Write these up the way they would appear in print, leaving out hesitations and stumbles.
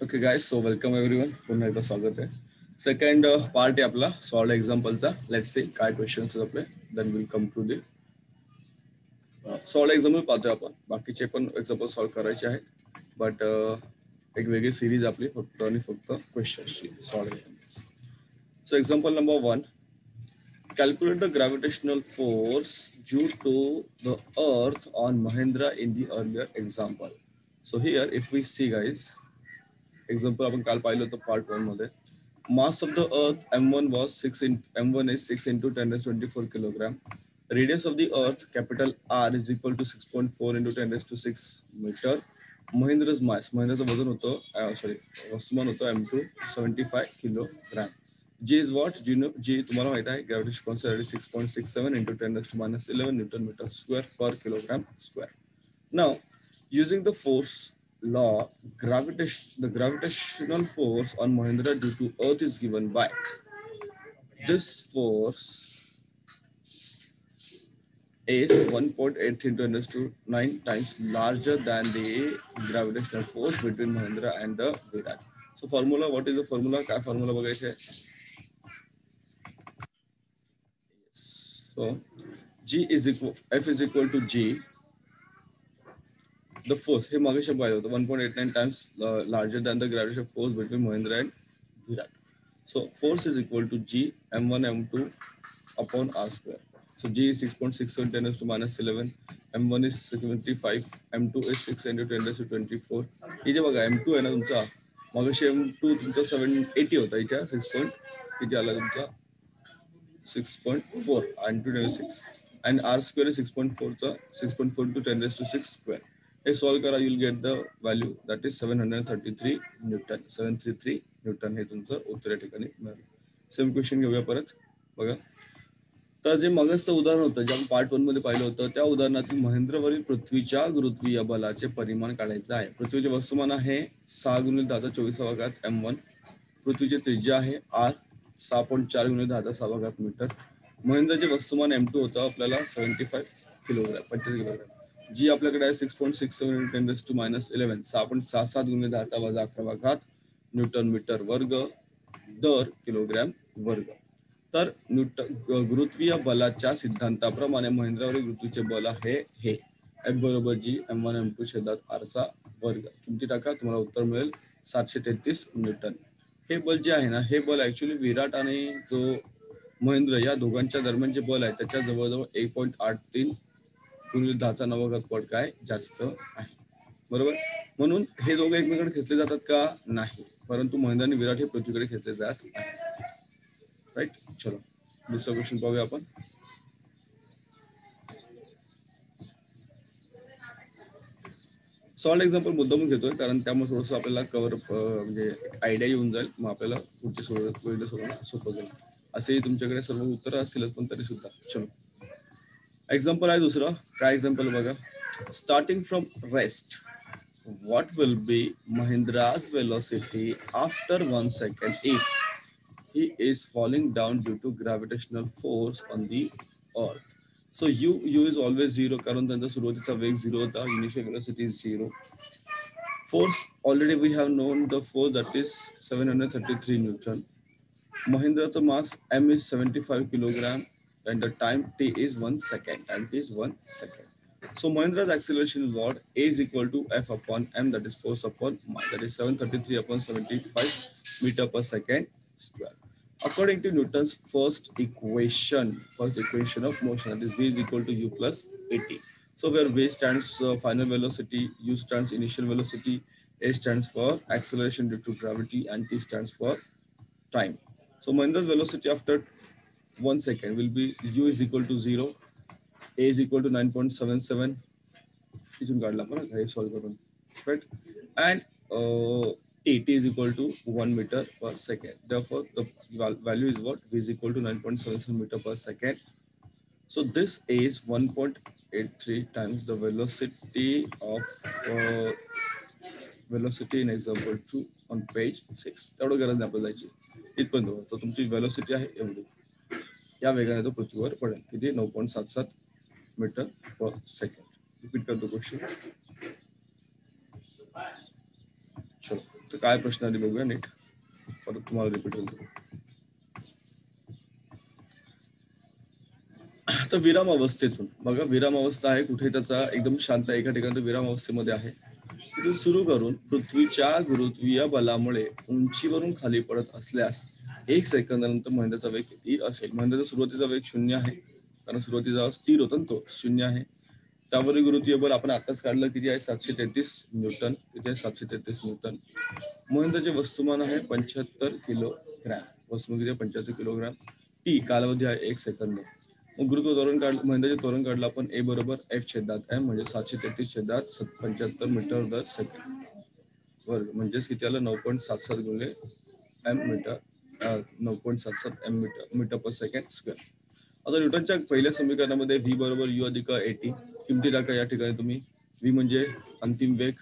Okay guys, so welcome everyone. पुन्हा एकदा स्वागत आहे. सेकंड पार्ट आहे आपला सॉल्ड एक्झाम्पलचा. लेट्स सी काय क्वेश्चन्स आपले, then will come to the solved example पाहतोय आपण. बाकीचे पण एक्झाम्पल सॉल्व करायचे आहेत, बट एक वेगळी सिरीज आपली फक्त आणि फक्त क्वेश्चन्सची solve examples. So example number 1, calculate the gravitational force due to the earth on Mahendra in the earlier example. So here if we see guys, example आपण काल पाहिलं होतं पार्ट 1 मध्ये. मास ऑफ द अर्थ m1 was 6 into 10⁻24 kilogram. Radius of the earth capital R is equal to 6.4 into 10⁻6 metre. Mahendra's mass, महेंद्रचं वजन होतं वस्तुमान होतं m2 75 kilogram. G is what? G तुम्हाला माहित आहे gravitation constant 6.67 into 10⁻11 newton metre square per kilogram square. Now using the force law, the gravitational force on Mahendra due to Earth is given by. This force is 1.8 into 10⁹ times larger than the gravitational force between Mahendra and the Virat. So formula, what is the formula? काय formula बघायचे? So F is equal to G. The force, हे मागे पाहिलं होतं 1.89 times larger than the gravitational force between Mahendra and Virat. So force is equal to G m1 m2 upon r square. So G is 6.67 10⁻11, m1 is 75, m2 is 6 into 10⁻24. इथे बघा m2 आहे ना तुमचा, मागे m2 तुमचा 780 होता, इथे 6. किती आला तुमचा 6.4 into 10⁻6 and r square is 6.4 चा 6.4 into 10⁻6 square. हे सॉल्व करा, you'll get the value that is 733 Newton. 733 Newton हे तुमचं उत्तर या ठिकाणी मिळालं. सेम क्वेश्चन घेऊया परत बघा. तर जे मगचं उदाहरण होतं जे आपण पार्ट 1 मध्ये पाहिलं होतं, त्या उदाहरणातील महेंद्रवरील पृथ्वीच्या गुरुत्वीय बलाचे परिमाण काढायचं आहे. पृथ्वीचे वस्तुमान आहे 6 × 10⁻24 m1. पृथ्वीची त्रिज्या आहे r 6.4 × 10⁻6 मीटर. महेंद्रचे वस्तुमान m2 होतं आपल्याला 75 किलोग्राम, 25 किलोग्राम. जी आपल्याकडे आहे 6.67 into 10⁻11, 6.67 × 10⁻11 न्यूटन मीटर वर्ग दर किलोग्राम वर्ग. तर गुरुत्वीय बलाच्या सिद्धांताप्रमाणे महेंद्रावरील गुरुत्वीचे बल आहे हे F बरोबर G m1 m2 छेदात r चा वर्ग. किमती टाका, तुम्हाला उत्तर मिळेल 733 न्यूटन. हे बल जे आहे ना, हे बल ऍक्च्युली विराट आणि जो महेंद्र या दोघांच्या दरम्यान जे बल आहे त्याच्या जवळजवळ 1.83 × 10⁹ पट काय जास्त आहे, बरोबर. म्हणून हे दोघे एकमेकांकडे खेचले जातात का? नाही, परंतु महेंद्र आणि विराट हे पृथ्वीकडे खेचले जात आहे. राईट. चलो दुसरा क्वेश्चन पाहूया आपण. सॉल्ड एक्झाम्पल मुद्दामून घेतोय कारण त्यामुळे थोडस आपल्याला कव्हर म्हणजे आयडिया येऊन जाईल, मग आपल्याला पुढचे सोडवणं सोपं जाईल. असेही तुमच्याकडे सर्व उत्तर असतीलच, पण तरी सुद्धा. चलो एक्झाम्पल आहे दुसरं. काय एक्झाम्पल बघा. Starting from rest, what will be Mahendra's velocity after 1 second if he is falling down due to gravitational force on the earth? So u is always 0 कारण त्यांचा सुरुवातीचा वेग 0 होता. Initial velocity is 0. Force, already we have known the force, that is 733 Newton. Mahendra's mass m is 75 kilogram and the time t is 1 second. Time t is 1 second. So Mahendra's acceleration is what? A is equal to F upon m, that is force upon mass, that is 733 upon 75 meter per second square. According to Newton's first equation of motion, that is V is equal to U plus AT. So where V stands final velocity, U stands initial velocity, A stands for acceleration due to gravity, and T stands for time. So Mahendra's velocity after 1 second will be U is equal to 0, A is equal to 9.77. इथून काढला आपण हे solve करून, right. And T is equal to 1 meter per second. Therefore, the value is what? V is equal to 9.77 meter per second. So this is 1.83 times the velocity in example 2 on page 6. तेवढं गरज नाही आपल्याला जायची, इथपर्यंत. तर तुमची velocity आहे एवढी, या वेगाने तो पृथ्वीवर पडेल. किती? 9.77 मीटर पर सेकंड. रिपीट करतो क्वेश्चन. चलो तर काय प्रश्न आली बघूया नीट, परत तुम्हाला रिपीट होतो. तर विराम अवस्थेतून बघा, विराम अवस्था आहे कुठे, त्याचा एकदम शांत एका ठिकाणी विराम अवस्थेमध्ये आहे, तिथून सुरू करून पृथ्वीच्या गुरुत्वीय बलामुळे उंचीवरून खाली पडत असल्यास 1 सेकंदानंतर महिन्याचा वेग किती असेल. महिन्याचा सुरुवातीचा वेग 0 आहे, कारण सुरुवातीचा स्थिर होता ना, तो 0 आहे. त्यावरील गुरुत्वीय बल आपण आताच काढलं, किती आहे 733 न्यूटन. किती आहे 733 न्यूटन. महिन्याचे वस्तुमान आहे 75 किलोग्रॅम. वस्तुमान किती आहे 75 किलोग्रॅम. टी कालावधी आहे 1 सेकंद. मग गुरुत्व त्वरण काढलं, महिन्याचे त्वरण काढलं आपण, ए बरोबर एफ छेदात एम म्हणजे 733 छेदात 75 मीटर दर सेकंड वर्ग, म्हणजेच किती आलं 9.77 गुणिले M metre 9.77 M metre per second square. आता न्यूटनच्या पहिल्या समीकरणामध्ये व्ही बरोबर यू अधिक एटी किमती टाका या ठिकाणी तुम्ही. व्ही म्हणजे अंतिम वेग,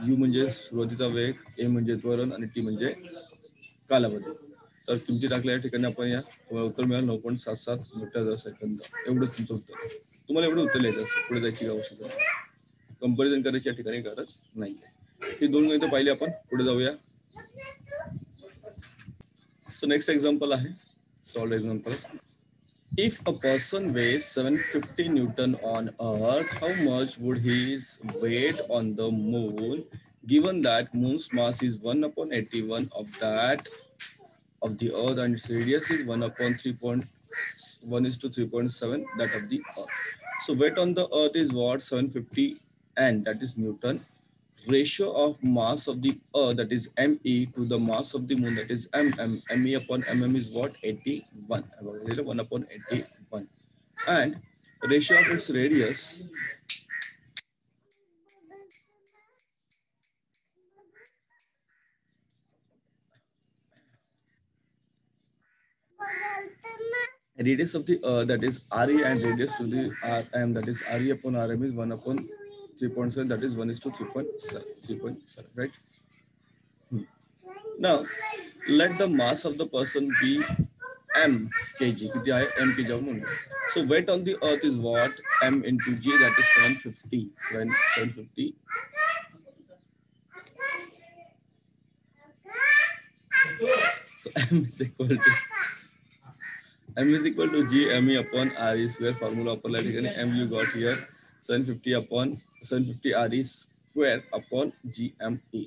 यू म्हणजे सुरुवातीचा वेग, ए म्हणजे त्वरण आणि टी म्हणजे कालावधी. तर किमती टाकल्या या ठिकाणी आपण, या उत्तर मिळालं 9.77 मीटर दर सेकंद. एवढंच तुमचं उत्तर. तुम्हाला एवढं उत्तर लिहायचं असतं, पुढे जायची आवश्यकता नाही, कंपॅरिझन करायची या ठिकाणी गरज नाही. ही 2 गणितं पाहिली आपण, पुढे जाऊया. सो नेक्स्ट एक्झाम्पल आहे, solve example. If a person weighs 750 Newton on Earth, how much would his weight on the moon, given that moon's mass is 1/81 of that of the Earth and its radius is 1/3.7 that of the Earth. So weight on the Earth is what? 750 N, that is Newton. Ratio of mass of the Earth, that is ME, to the mass of the moon, that is MM. ME upon MM is what? 81. 1/81. And ratio of its radius, radius of the Earth, that is RE, and radius to the RM, that is RE upon RM is 1/3.7, that is 1:3.7, right? Now let the mass of the person be m kg. किती आहे m kg म्हणून. So weight on the Earth is what? M into g, that is 750. When 750. So m is equal to g me upon re square. Formula वापरला ठिकाणी m you got here 750 upon 750 re square upon g me.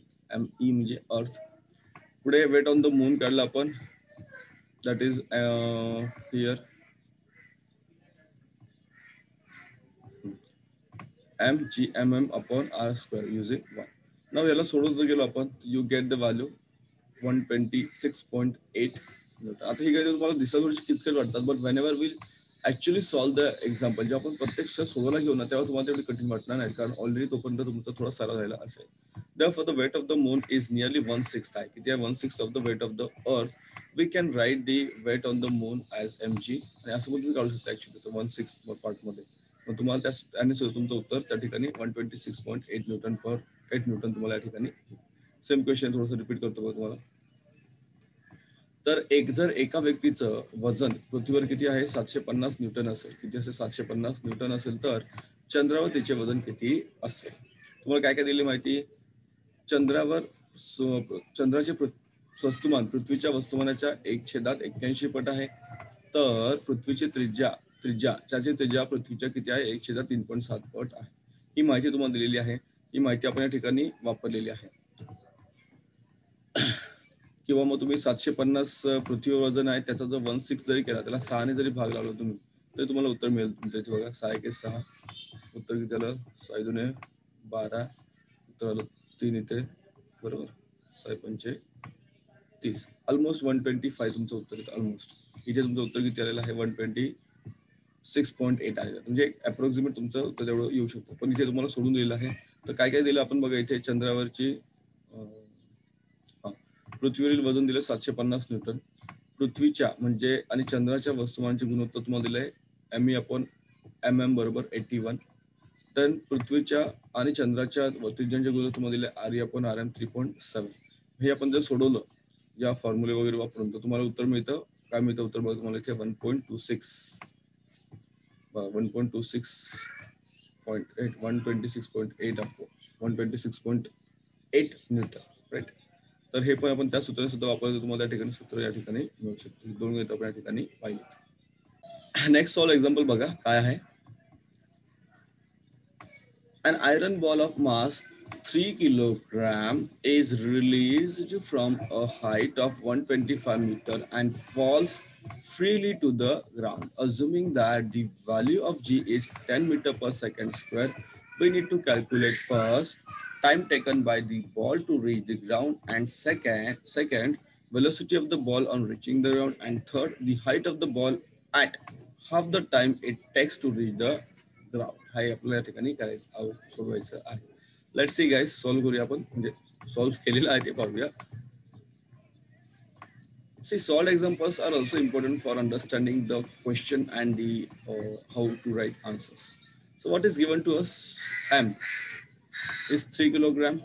me म्हणजे अर्थ. पुढे weight on the moon काढला आपण, that is here mgmm upon r square using 1. Now याला सोडून जर गेलो आपण, you get the value 126.8 Newton. आता ही गणितं तुम्हाला दिसायला थोडीशी किचकट वाटतात, but whenever we actually solve the example, जेव्हा आपण प्रत्यक्ष सोडवायला घेऊ ना, तेव्हा तुम्हाला तेवढी कठीण वाटणार नाही, कारण ऑलरेडी तोपर्यंत तुमचा थोडा सराव झालेला असेल. Therefore the weight of the moon is nearly 1/6 आहे. किती आहे? 1/6 of the weight of the earth. We can write the weight on the moon as mg, आणि असं पण तुम्ही काढू शकता ऍक्च्युली 1/6 पार्ट मध्ये. मग तुम्हाला त्याने तुमचं उत्तर त्या ठिकाणी 126.8 न्यूटन पर 8 न्यूटन तुम्हाला या ठिकाणी. सेम क्वेश्चन थोडंसं रिपीट करतो बघा तुम्हाला. तर जर एका व्यक्तीचं वजन पृथ्वीवर किती आहे? 750 न्यूटन असेल. किती असेल? 750 न्यूटन असेल, तर चंद्रावर तिचे वजन किती असेल? तुम्हाला काय काय दिली माहिती? चंद्रावर चंद्राचे वस्तुमान पृथ्वीच्या वस्तुमानाच्या 1/81 पट आहे. तर पृथ्वीची त्याची त्रिज्या पृथ्वीच्या किती आहे? 1/3.7 पट आहे. ही माहिती तुम्हाला दिलेली आहे. ही माहिती आपण या ठिकाणी वापरलेली आहे. किंवा मग तुम्ही 750 पृथ्वीवर वजन आहे, त्याचा जर 1/6 जरी केला, त्याला 6 ने जरी भाग लावला तुम्ही, तरी तुम्हाला उत्तर मिळेल. तुमच्या इथे बघा 6 × 6 उत्तर किती आलं? 6 × 2 = 12. उत्तर आलं 3 इथे, बरोबर. 6 × 5 = 30. ऑलमोस्ट 125 तुमचं उत्तर येतं. ऑलमोस्ट इथे तुमचं उत्तर किती आलेलं आहे? 126.8 आलेलं. म्हणजे अप्रॉक्सिमेट तुमचं उत्तर तेवढं येऊ शकतं. पण इथे तुम्हाला सोडून दिलेलं आहे. तर काय काय दिलं आपण बघा. इथे चंद्रावरची पृथ्वीवरील वजन दिलं 750 न्यूटन. पृथ्वीच्या म्हणजे आणि चंद्राच्या वस्तुमानाचे गुणोत्तर तुम्हाला दिलंय ME upon MM बरोबर 81. तर पृथ्वीच्या आणि चंद्राच्या त्रिज्यांचे गुणोत्तर तुम्हाला दिले RE upon RM 3.7. हे आपण जर सोडवलं या फॉर्म्युले वगैरे वापरून, तर तुम्हाला उत्तर मिळतं. काय मिळतं उत्तर बघा तुम्हाला इथे? 1.26 126.8 126.8 न्यूटन. राईट. तर हे पण आपण त्या सूत्राने सुद्धा वापरतो, तुम्हाला त्या ठिकाणी सूत्र या ठिकाणी मिळू शकतो. दोन गणित आपण या ठिकाणी पाहिलेत. नेक्स्ट सॉल्व एक्झाम्पल बघा काय आहे. An iron ball of mass 3 kilogram is released from a height of 125 meter and falls freely to the ground. Assuming that the value of g is 10 meter per second square, we need to calculate first time taken by the ball to reach the ground, and second velocity of the ball on reaching the ground, and third the height of the ball at half the time it takes to reach the ground. हा आपल्याला या ठिकाणी करायचं सोडवायचं आहे. Let's see guys, solve करूया आपण, म्हणजे solve केलेलं आहे ते पाहूया. See, solved examples are also important for understanding the question and the how to write answers. So what is given to us? M is 3 kilogram.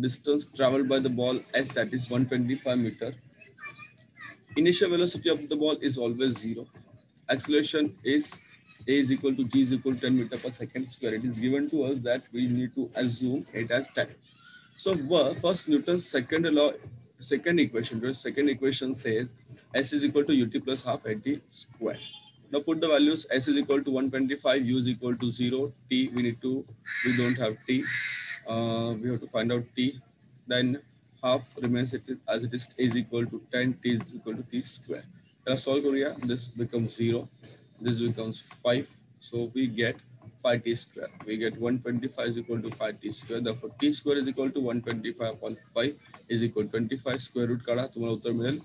Distance traveled by the ball S, that is 125 meter. Initial velocity of the ball is always 0. Acceleration is a is equal to g is equal to 10 meter per second square. It is given to us that we need to assume it as 10. So first Newton's second law, second equation. The second equation says s is equal to ut plus half at square. Now put the values. S is equal to 125, u is equal to 0, t we don't have t. We have to find out t. Then half remains as it is equal to 10, t is equal to t square. Let's solve Korea. This becomes 0. This becomes 5. So we get 5t square. We get 125 is equal to 5t square. Therefore, t square is equal to 125 upon 5 is equal to 25. Square root काढा, तुम्हाला उत्तर मिळेल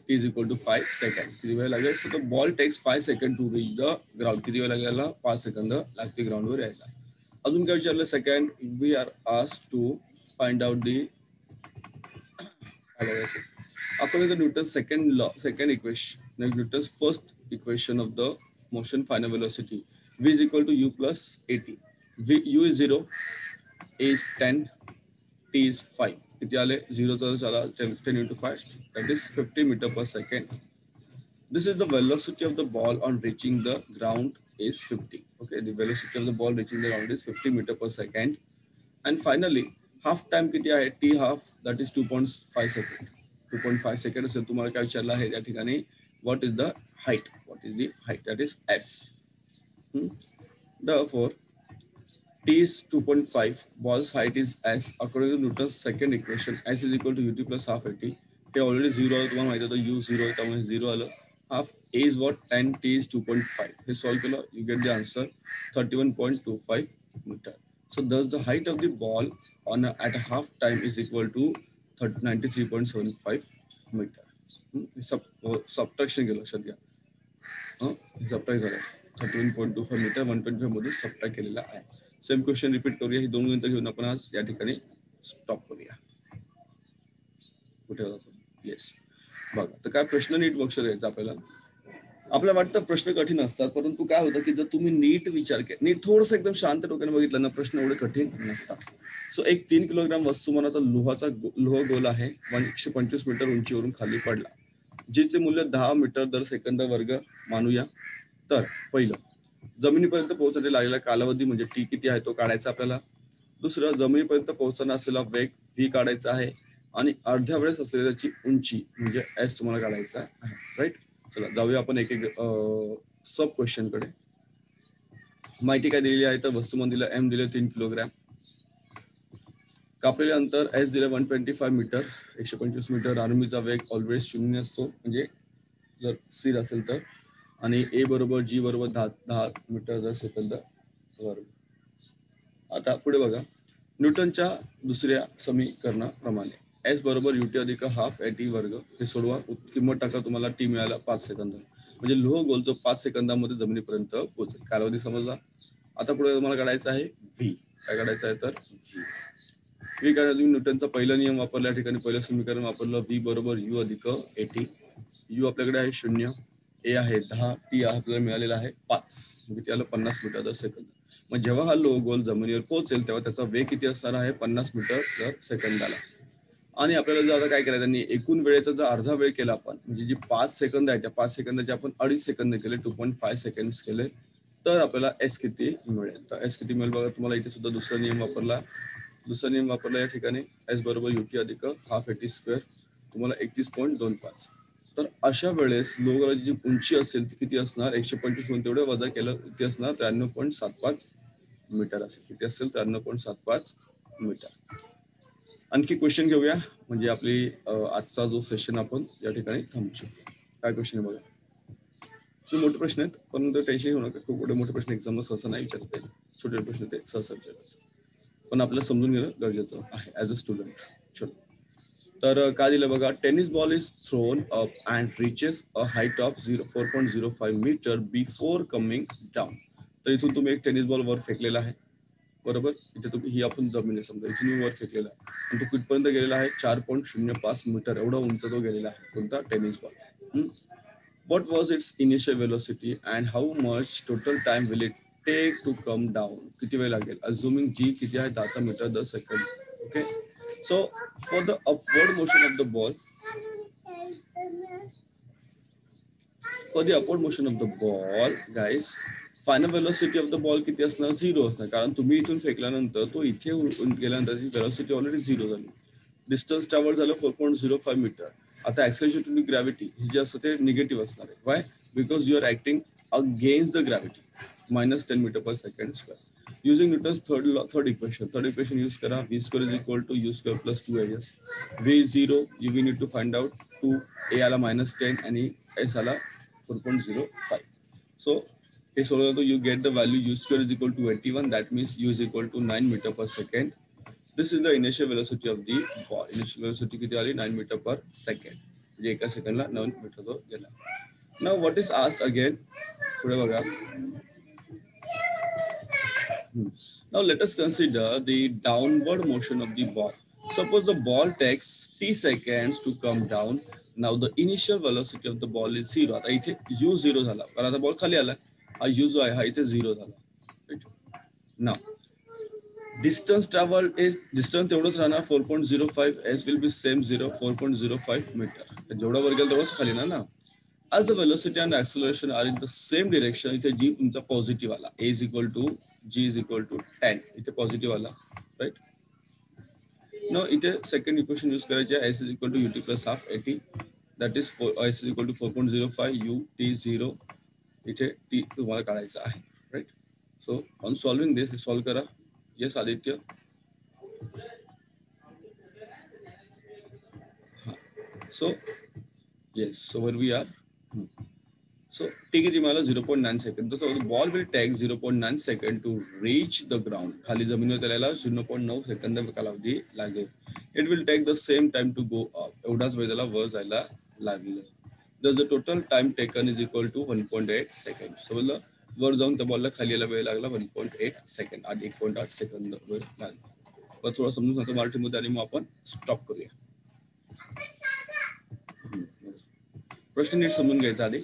t is equal to 5 second. किती वेळ लागेल? So the ball takes 5 seconds to reach the ground. किती वेळ लागेल? 5 सेकंद लागते ग्राउंड वर यायला. अजून काय विचारलं? Second, we are asked to find out the according to Newton's second law, second equation, Newton's first equation of the motion, final velocity v is equal to u plus at. U is 0, a is 10, t is 5. किती आले? 0 चला 10 into 5, that is 50 meter per second. This is the velocity of the ball on reaching the ground is 50. Okay, the velocity of the ball reaching the ground is 50 meter per second. And finally, half time किती आहे? t half, that is 2.5 second. 2.5 second असेल. तुम्हाला काय विचारलं आहे या ठिकाणी? What is the height? What is the height? That is s. Therefore, t is 2.5. Ball's height is s. According to Newton's second equation, s is equal to ut plus half at. हे already 0 आहे, तुम्हाला माहिती होतं u 0 आहे, त्यामुळे 0 आलं. Half a is what? 10, t is 2.5. हे solve केलं, you get the answer 31.25 meter. So thus the height of the ball on at a half time is equal to 93.75 meter. Subtraction केलं लक्षात घ्या. सबट्रॅक्ट झालं 31.25 metre 125 मधून subtract केलेला आहे. Same question repeat करूया. ही दोन गणित घेऊन आपण आज या ठिकाणी स्टॉप करूया. कुठे होता? येस, बघा तर काय प्रश्न नीट लक्ष द्यायचं आपल्याला. आपल्याला वाटतं प्रश्न कठीण असतात, परंतु काय होतं की जर तुम्ही नीट विचार केला, नीट थोडंसं एकदम शांत डोक्याने बघितलं ना, प्रश्न एवढे कठीण नसतात. सो एक 3 किलोग्राम वस्तुमानाचा लोह गोल आहे, 125 मीटर उंचीवरून खाली पडला. जीचे मूल्य 10 मीटर दर सेकंद वर्ग मानूया. तर पहिलं, जमिनीपर्यंत पोहोचण्यासाठी लागलेला कालावधी म्हणजे टी किती आहे तो काढायचा आपल्याला. दुसरं, जमिनीपर्यंत पोहोचताना असलेला वेग व्ही काढायचा आहे. आणि अर्ध्या वेळेस असलेली त्याची उंची म्हणजे एस तुम्हाला काढायचा आहे. राईट. चला जाऊया आपण एक एक सब क्वेश्चन कडे. माहिती काय दिलेली आहे तर वस्तुमान दिलं एम दिलं 3 किलोग्राम. कापलेले अंतर एस दिलं 125 मीटर 125 मीटर. आर्मीचा वेग ऑलवेज 0 असतो म्हणजे जर स्थिर असेल तर. आणि ए बरोबर जी बरोबर 10 मीटर दर सेकंद वर्ग. आता पुढे बघा, न्यूटनच्या दुसऱ्या समीकरणाप्रमाणे एस बरोबर युटी अधिक हाफ ए टी वर्ग हे सोडवा. किंमत टाका, तुम्हाला टी मिळाला 5 सेकंद. म्हणजे लोह गोल जो 5 सेकंदामध्ये जमिनीपर्यंत पोहोचेल. कालावधी समजला. आता पुढे तुम्हाला काढायचं आहे व्ही. काय काढायचं आहे तर व्ही काढायला न्यूटनचा पहिला नियम वापरला. या ठिकाणी पहिलं समीकरण वापरलं. व्ही बरोबर यू अधिक ए टी. यू आपल्याकडे आहे 0, ए आहे 10, टी आपल्याला मिळालेला आहे 5, म्हणजे त्याला 50 मीटर दर सेकंद. मग जेव्हा हा लोह गोल जमिनीवर पोहोचेल तेव्हा त्याचा वेग किती असणार आहे? 50 मीटर दर सेकंदाला. आणि आपल्याला जर आता काय केलं त्यांनी, एकूण वेळेचा जर अर्धा वेळ केला आपण, म्हणजे जी 5 सेकंद आहे त्या 5 सेकंदाचे आपण 2.5 सेकंद केले, 2.5 सेकंड केले, तर आपल्याला एस किती मिळेल. तर एस किती मिळेल बघा. तुम्हाला इथे सुद्धा दुसरा नियम वापरला. दुसरा नियम वापरला या ठिकाणी एस बरोबर युटी अधिक हाफ एटी स्क्वेअर तुम्हाला 31.25. तर अशा वेळेस लोहगोलाची जी उंची असेल ती किती असणार 125 म्हणून तेवढे वजा केलं किती असणार 93.75 मीटर असेल. किती असेल 93.75 मीटर. आणखी क्वेश्चन घेऊया म्हणजे आपली आजचा जो सेशन आपण या ठिकाणी थांबू शकतो. काय क्वेश्चन बघा. खूप मोठे प्रश्न आहेत पण टेन्शन घेऊ नका. खूप मोठे प्रश्न एक्झामला सहसा नाही विचारते. छोटे प्रश्न ते सहसा विचारतात पण आपल्याला समजून घेणं गरजेचं आहे ऍज अ स्टुडंट. चलो तर काय दिलं बघा. Tennis ball is thrown up and reaches a height of 4.05 metre before coming down. तर इथून तुम्ही एक टेनिस बॉल वर फेकलेला आहे बरोबर. इथे तुम्ही ही आपण जमीन आहे समजा इथून वर फेकलेला आहे आणि तो कुठपर्यंत गेलेला आहे 4.05 मीटर एवढा उंच तो गेलेला आहे कोणता tennis ball. What was its initial velocity and how much total time will it take to come down? किती वेळ लागेल assuming g किती आहे 10 metre per second. Okay, so for the upward motion of the ball guys, final velocity of the ball किती असणार 0 असणार कारण तुम्ही इथून फेकल्यानंतर तो इथे गेल्यानंतर velocity ऑलरेडी 0 झाली. डिस्टन्स ट्रॅव्हल झालं 4.05 मीटर. आता ऍक्सेलरेशन टू ग्रॅव्हिटी हे जे असतं ते निगेटिव्ह असणार आहे. Why because you are acting against the gravity -10 metre per second square. Using Newton's third equation use करा. v square is equal to u square plus 2as. v is 0 you need to find out 2a आला -10 आणि s आला 4.05. So हे सोडवलं तर you get the value u square is equal to 81. That means u is equal to 9 metre per second. This is the initial velocity of the ball. Initial velocity किती आली 9 metre per second म्हणजे एका सेकंडला 9 metre तो गेला. Now what is asked again? पुढे बघा. Now let us consider the downward motion of the ball. Suppose the ball takes t seconds to come down. Now the initial velocity of the ball is 0. आता इथे u 0 झाला कारण आता ball खाली आला. हा u जो आहे हा इथे 0 झाला. Right? Now distance travel is distance तेवढंच राहणार 4.05. s will be same 4.05 metre. जेवढा वर गेला तेवढंच खाली ना. as the velocity and acceleration are in the same direction इथे g तुमचा पॉझिटिव्ह आला. a is equal to g is equal to 10 इथे पॉझिटिव्ह आला. राईट. नो इथे सेकंड इक्वेशन यूज करायचे. s is equal to ut plus half 80 that is s is equal to 4.05 u t 0 इथे t तुम्हाला काढायचा आहे. Right. So on solving this solve करा. Yes, Aditya. So, yes. So where we are. So t किती मला 0.9 second. So the ball will take 0.9 second to reach the ground. खाली जमिनीवर त्याला 0.9 सेकंद कालावधी लागेल. It will take the same time to go up. एवढाच वेळ त्याला वर जायला लागेल. Thus the total time taken is equal to 1.8 seconds. So वर जाऊन त्या बॉलला खाली यायला वेळ लागला 1.8 सेकंड आणि 1.8 सेकंद वेळ लागला. पण थोडा समजून सांगतो मराठीमध्ये आणि मग आपण स्टॉप करूया. प्रश्न नीट समजून घ्यायचा आधी.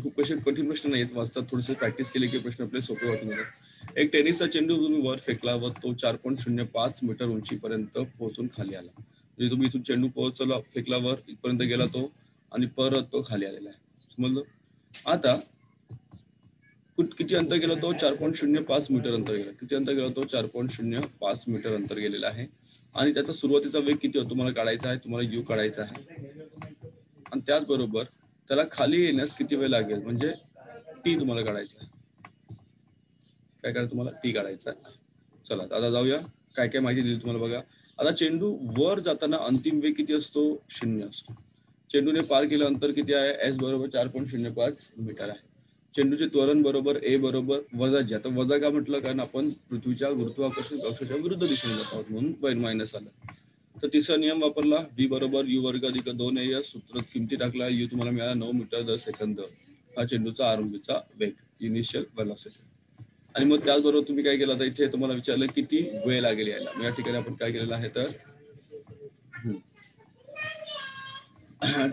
खूप कठीण प्रश्न नाहीत. वाचतात थोडेसे प्रॅक्टिस केले की प्रश्न आपले सोपे होते. मला एक टेनिसचा चेंडू तुम्ही वर फेकला व तो 4.05 मीटर उंचीपर्यंत पोहोचून खाली आला. म्हणजे तुम्ही इथून चेंडू पोहोचला फेकला वर इथपर्यंत गेला तो आणि परत तो खाली आलेला आहे. समजलं. आता किती अंतर गेला तो 4.05 मीटर अंतर गेला. किती अंतर गेला तो 4.05 मीटर अंतर गेलेला आहे आणि त्याचा सुरुवातीचा वेग किती होतो तुम्हाला काढायचा आहे. तुम्हाला यू काढायचा आहे आणि त्याचबरोबर त्याला खाली येण्यास किती वेळ लागेल म्हणजे टी तुम्हाला काढायचा आहे. काय करायचं तुम्हाला टी काढायचा आहे. चला आता जाऊया. काय काय माहिती दिली तुम्हाला बघा. आता चेंडू वर जाताना अंतिम वेग किती असतो 0 असतो. चेंडूने पार केलं अंतर किती आहे एस बरोबर 4.05 मीटर आहे. चेंडूचे त्वरण बरोबर ए बरोबर वजा जी. आता वजा का म्हटलं कारण आपण पृथ्वीच्या गुरुत्वाकर्षण कक्षाच्या विरुद्ध दिशेने जात आहोत म्हणून मायनस आलं. तर तिसरा नियम वापरला. v बरोबर u वर्ग अधिक 2as. सूत्रात किमती टाकला. u तुम्हाला मिळाला 9 मीटर दर सेकंद. हा चेंडूचा आरंभीचा वेग इनिशियल व्हेलॉसिटी. आणि मग त्याचबरोबर तुम्ही काय केलं तर इथे तुम्हाला विचारलं किती वेळ लागेल यायला. या ठिकाणी आपण काय केलेलं आहे तर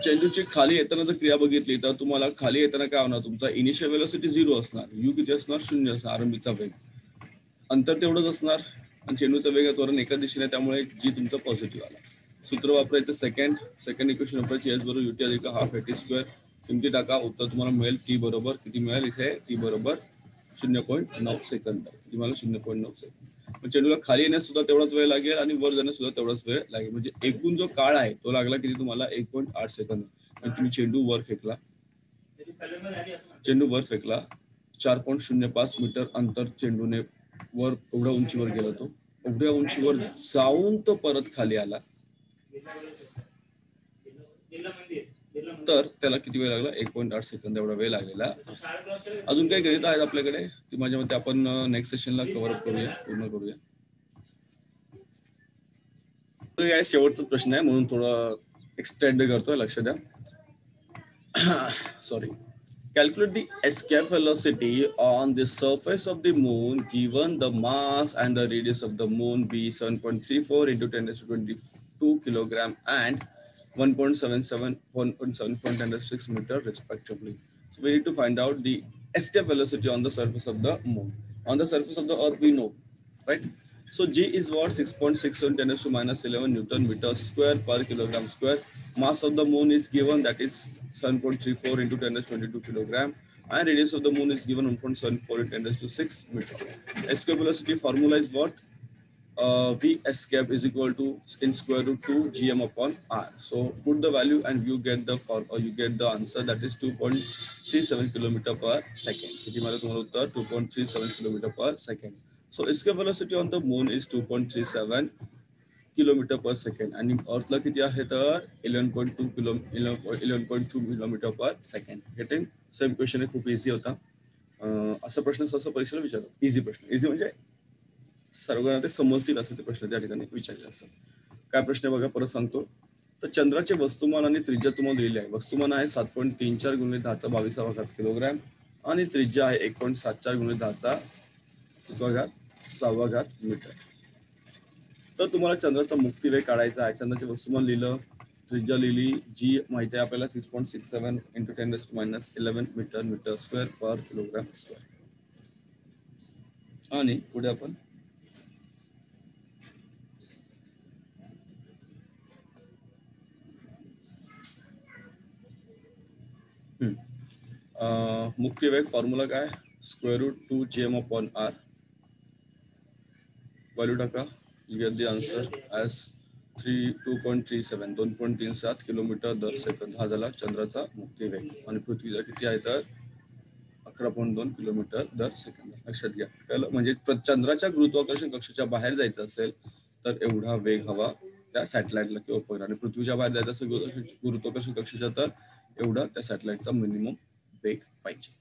चेंडूची खाली येताना जर क्रिया बघितली तर तुम्हाला खाली येताना काय होणार तुमचा इनिशियल व्हेलॉसिटी 0 असणार. यू किती असणार 0 असणार. आरंभीचा वेग अंतर तेवढंच असणार आणि चेंडूचा वेग त्वरण एका दिशेने त्यामुळे जी तुमचा पॉझिटिव्ह आला. सूत्र वापरायचं सेकंड इक्वेशन वापरायची एस बरोबर युटी अधिक हाफ एटी स्क्वेअर. किमती टाका. उत्तर तुम्हाला मिळेल टी बरोबर किती मिळेल इथे टी बरोबर 0.9 सेकंद. किती मला 0.9 सेकंद. चेंडूला खाली येण्यास सुद्धा तेवढाच वेळ लागेल आणि वर जाण्यास सुद्धा तेवढाच वेळ लागेल. म्हणजे एकूण जो काळ आहे तो लागला किती तुम्हाला 1.8 सेकंद. तुम्ही चेंडू वर फेकला, 4.05 मीटर अंतर चेंडूने वर एवढ्या उंचीवर गेला, तो एवढ्या उंचीवर जाऊन तो परत खाली आला, तर त्याला किती वेळ लागला? 1.8 सेकंद एवढा वेळ लागलेला. अजून काही गणित आहेत आपल्याकडे, ती माझ्या मते आपण नेक्स्ट सेशनला कव्हर अप करूया, पूर्ण करूया. शेवटचा प्रश्न आहे म्हणून थोडा एक्सटेंड करतोय, लक्ष द्या. Sorry. Calculate the escape velocity on the surface of the moon given the mass and the radius of the moon be 7.34 into 10 to 22 kilogram and 1.77 10 to 6 meter respectively. So we need to find out the escape velocity on the surface of the moon. On the surface of the earth we know, right? So G is what? 6.67 10 to minus 11 Newton meter square per kilogram square. Mass of the moon is given, that is 7.34 into 10 to 22 kilogram, and radius of the moon is given 1.74 into 10 to 6 meter. Escape velocity formula is what? V escape is equal to in square root 2 gm upon r. So put the value and you get the answer, that is 2.37 kilometer per second. 2.37 kilometer per second. So escape velocity on the moon is 2.37 kilometre per second आणि अर्थला किती आहे तर 11.2 kilometre पर second. Getting? Same question आहे, खूप easy होता. असा प्रश्न सहसा परीक्षेला विचारतात. इझी प्रश्न, इझी म्हणजे सर्वांना ते समजतील असे ते प्रश्न त्या ठिकाणी विचारले असतात. काय प्रश्न बघा, परत सांगतो. तर चंद्राचे वस्तुमान आणि त्रिज्या तुम्हाला दिलेली आहे. वस्तुमान आहे 7.34 गुणिले 10⁻² किलोग्रॅम आणि त्रिज्या आहे 1.74 गुणिले 10⁻6 मीटर. तर तुम्हाला चंद्राचा मुक्तिवेग काढायचा आहे. चंद्राचे वस्तुमान लिहिलं, त्रिज्या लिहिली, जी माहिती आहे आपल्याला 6.67 into 10 to minus 11 metre square per kilogram square. आणि पुढे आपण मुक्तिवेग फॉर्म्युला काय? Square root 2 gm upon r. Value टाका, you get the answer as 2.37 2.37 kilometre दर सेकंद. हा झाला चंद्राचा मुक्तिवेग. आणि पृथ्वीचा किती आहे तर 11.2 किलोमीटर दर सेकंद. लक्षात घ्या. म्हणजे चंद्राच्या गुरुत्वाकर्षण कक्षाच्या बाहेर जायचं असेल तर एवढा वेग हवा त्या सॅटेलाइटला किंवा उपग्रहाला, आणि पृथ्वीच्या बाहेर जायचं असेल गुरुत्वाकर्षण कक्षाच्या तर एवढा त्या सॅटेलाइटचा मिनिमम वेग पाहिजे.